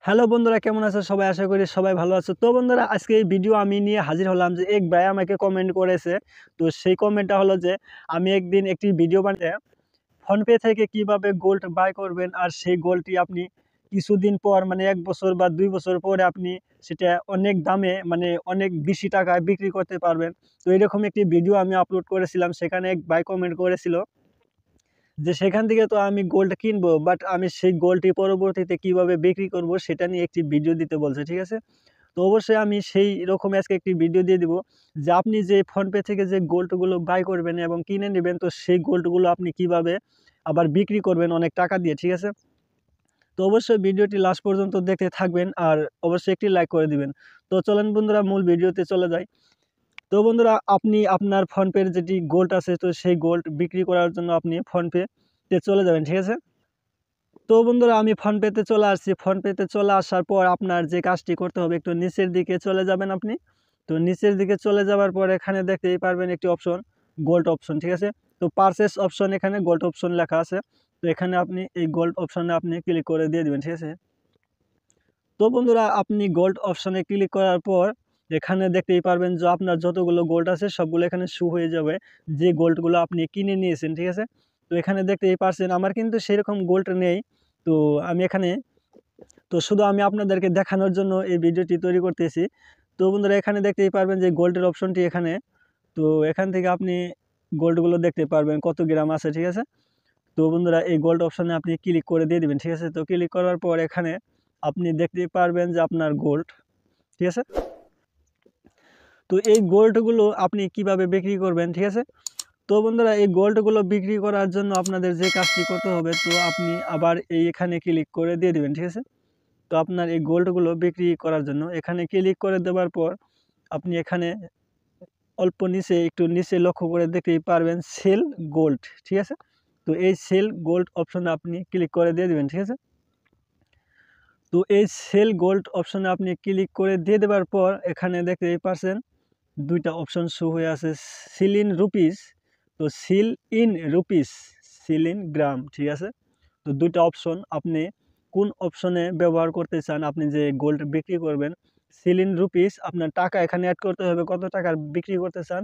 Hello বন্ধুরা, কেমন আছো সবাই? আশা করি সবাই ভালো আছো। তো বন্ধুরা, আজকে এই ভিডিও আমি নিয়ে হাজির হলাম যে এক ভাই আমাকে কমেন্ট করেছে। তো সেই কমেন্টটা হলো যে আমি একদিন একটি ভিডিও বানিয়ে ফোনপে থেকে কিভাবে গোল্ড বাই করবেন, আর সেই গোল্ডটি আপনি কিছুদিন পর মানে 1 বছর বা 2 বছর পরে আপনি সেটা অনেক দামে মানে অনেক বেশি টাকায় বিক্রি করতে পারবেন। তো এরকম একটি ভিডিও আমি আপলোড করেছিলাম। সেখানে এক ভাই কমেন্ট করেছিল যে সেখান থেকে তো আমি গোল্ড কিনবো, বাট আমি সেই গোল্ডটি পরবর্তীতে কিভাবে বিক্রি করব সেটা নিয়ে একটি ভিডিও দিতে বলছে, ঠিক আছে? তো অবশ্যই আমি সেই রকম আজকে একটি ভিডিও দিয়ে দিব যে আপনি যে ফোনপে থেকে যে গোল্ডগুলো বাই করবেন এবং কিনে নেবেন, তো সেই গোল্ডগুলো আপনি কিভাবে আবার বিক্রি করবেন অনেক টাকা দিয়ে, ঠিক আছে? তো অবশ্যই ভিডিওটি লাস্ট পর্যন্ত দেখতে থাকবেন আর অবশ্যই একটি লাইক করে দিবেন। তো চলেন বন্ধুরা, মূল ভিডিওতে চলে যাই। তো বন্ধুরা, আপনি আপনার ফোনপের যেটি গোল্ড আছে, তো সেই গোল্ড বিক্রি করার জন্য আপনি ফোনপেতে চলে যাবেন, ঠিক আছে? তো বন্ধুরা, আমি ফোনপেতে চলে আসছি। ফোনপেতে চলে আসার পর আপনার যে কাজটি করতে হবে, একটু নিচের দিকে চলে যাবেন আপনি। তো নিচের দিকে চলে যাওয়ার পর এখানে দেখতেই পারবেন একটি অপশন, গোল্ড অপশন, ঠিক আছে? তো পারচেস অপশন, এখানে গোল্ড অপশন লেখা আছে। তো এখানে আপনি এই গোল্ড অপশনে আপনি ক্লিক করে দিয়ে দিবেন, ঠিক আছে? তো বন্ধুরা, আপনি গোল্ড অপশনে ক্লিক করার পর এখানে দেখতেই পারবেন যে আপনার যতগুলো গোল্ড আছে সবগুলো এখানে শো হয়ে যাবে, যে গোল্ডগুলো আপনি কিনে নিয়েছেন, ঠিক আছে? তো এখানে দেখতেই পারছেন আমার কিন্তু সেরকম গোল্ড নেই। তো আমি এখানে শুধু আমি আপনাদেরকে দেখানোর জন্য এই ভিডিওটি তৈরি করতেছি। তো বন্ধুরা, এখানে দেখতেই পারবেন যে গোল্ডের অপশনটি এখানে। তো এখান থেকে আপনি গোল্ডগুলো দেখতে পারবেন কত গ্রাম আছে, ঠিক আছে? তো বন্ধুরা, এই গোল্ড অপশনে আপনি ক্লিক করে দিয়ে দিবেন, ঠিক আছে? তো ক্লিক করার পর এখানে আপনি দেখতে পারবেন যে আপনার গোল্ড, ঠিক আছে? তো এই গোল্ডগুলো আপনি কিভাবে বিক্রি করবেন, ঠিক আছে? তো বন্ধুরা, এই গোল্ডগুলো বিক্রি করার জন্য আপনাদের যে কাজটি করতে হবে, তো আপনি আবার এখানে ক্লিক করে দিয়ে দিবেন, ঠিক আছে? তো আপনার এই গোল্ডগুলো বিক্রি করার জন্য এখানে ক্লিক করে দেওয়ার পর আপনি এখানে অল্প নিচে একটু নিচে লক্ষ্য করে দেখতেই পারবেন সেল গোল্ড, ঠিক আছে? তো এই সেল গোল্ড অপশনে আপনি ক্লিক করে দিয়ে দিবেন, ঠিক আছে? তো এই সেল গোল্ড অপশনে আপনি ক্লিক করে দিয়ে দেওয়ার পর এখানে দেখতেই পারছেন দুইটা অপশন শো হয়ে আছে, সিল ইন রুপিস, তো sell in rupees, sell in gram, ঠিক আছে? তো দুইটা অপশন, আপনি কোন অপশনে ব্যবহার করতে চান, আপনি যে গোল্ড বিক্রি করবেন সিল ইন রুপিস, আপনার টাকা এখানে অ্যাড করতে হবে, কত টাকার বিক্রি করতে চান,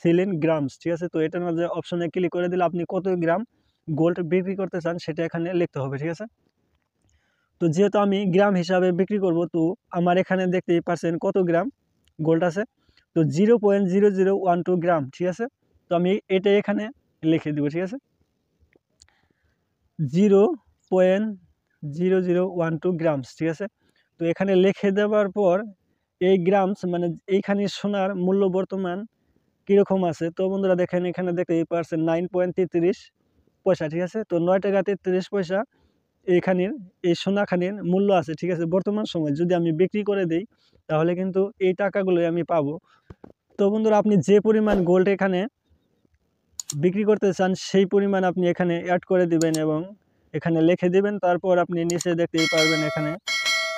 সিল ইন গ্রামস, ঠিক আছে? তো এটার মধ্যে অপশনে ক্লিক করে দিলে আপনি কত গ্রাম গোল্ড বিক্রি করতে চান সেটা এখানে লিখতে হবে, ঠিক আছে? তো যেহেতু আমি গ্রাম হিসাবে বিক্রি করব, তো আমার এখানে দেখতেই পাচ্ছেন কত গ্রাম গোল্ড আছে, তো 0.0012 গ্রাম, ঠিক আছে? তো আমি এটা এখানে লিখে দেবো, ঠিক আছে? 0.0012 গ্রামস, ঠিক আছে? তো এখানে লিখে দেওয়ার পর এই গ্রামস মানে এইখানে সোনার মূল্য বর্তমান কীরকম আছে, তো বন্ধুরা দেখেন এখানে দেখতেই পাচ্ছেন 9.33 পয়সা, ঠিক আছে? তো 9 টাকা 33 পয়সা এইখানের এই সোনাখানির মূল্য আছে, ঠিক আছে? বর্তমান সময় যদি আমি বিক্রি করে দেই তাহলে কিন্তু এই টাকাগুলোই আমি পাবো। তো বন্ধুরা, আপনি যে পরিমাণ গোল্ড এখানে বিক্রি করতে চান সেই পরিমাণ আপনি এখানে অ্যাড করে দিবেন এবং এখানে লিখে দিবেন। তারপর আপনি নিচে দেখতেই পারবেন এখানে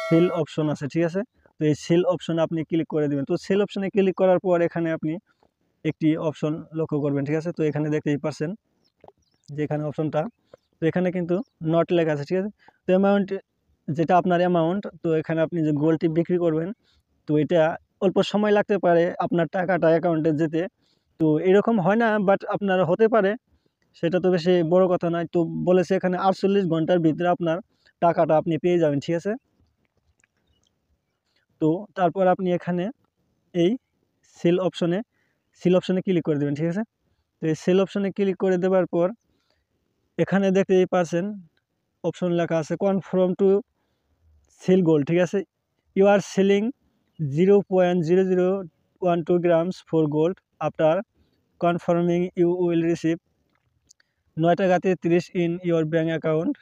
সেল অপশন আছে, ঠিক আছে? তো এই সেল অপশনে আপনি ক্লিক করে দিবেন। তো সেল অপশনে ক্লিক করার পর এখানে আপনি একটি অপশন লক্ষ্য করবেন, ঠিক আছে? তো এখানে দেখতেই পাচ্ছেন যে এখানে অপশনটা, তো এখানে কিন্তু নট লেখা আছে, ঠিক আছে? তো অ্যামাউন্ট যেটা আপনার অ্যামাউন্ট, তো এখানে আপনি যে গোল্ডটি বিক্রি করবেন, তো এটা অল্প সময় লাগতে পারে আপনার টাকাটা অ্যাকাউন্টে যেতে। তো এরকম হয় না, বাট আপনার হতে পারে, সেটা তো বেশি বড় কথা নয়। তো বলেছে এখানে 48 ঘন্টার ভিতরে আপনার টাকাটা আপনি পেয়ে যাবেন, ঠিক আছে? তো তারপর আপনি এখানে এই সেল অপশনে ক্লিক করে দেবেন, ঠিক আছে? তো এই সেল অপশনে ক্লিক করে দেওয়ার পর এখানে দেখতেই পাচ্ছেন অপশন লেখা আছে কনফার্ম টু সেল গোল্ড, ঠিক আছে? You are selling 0.0012 grams for gold, after confirming you will receive 9 taka 33 in your bank account,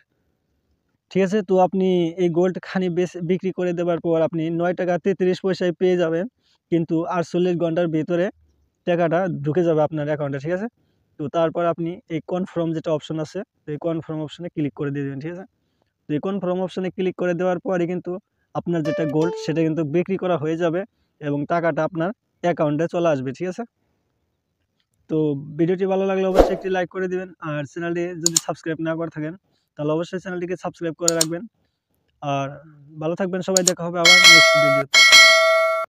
ঠিক আছে? তো আপনি এই গোল্ড খানি বিক্রি করে দেওয়ার পর আপনি 9 টাকা 33 পয়সায় পেয়ে যাবেন, কিন্তু 48 ঘন্টার ভিতরে টাকাটা ঢুকে যাবে আপনার অ্যাকাউন্টে, ঠিক আছে? তো তারপর আপনি এই কনফার্ম যেটা অপশন আছে, এই কনফার্ম অপশনে ক্লিক করে দিয়ে দেবেন, ঠিক আছে? তো এই কনফার্ম অপশনে ক্লিক করে দেওয়ার পরে কিন্তু আপনার যেটা গোল্ড সেটা কিন্তু বিক্রি করা হয়ে যাবে এবং টাকাটা আপনার অ্যাকাউন্টে চলে আসবে, ঠিক আছে? তো ভিডিওটি ভালো লাগলে অবশ্যই একটি লাইক করে দিবেন, আর চ্যানেলটি যদি সাবস্ক্রাইব না করে থাকেন তাহলে অবশ্যই চ্যানেলটিকে সাবস্ক্রাইব করে রাখবেন। আর ভালো থাকবেন সবাই, দেখা হবে আবার নেক্সট ভিডিওতে।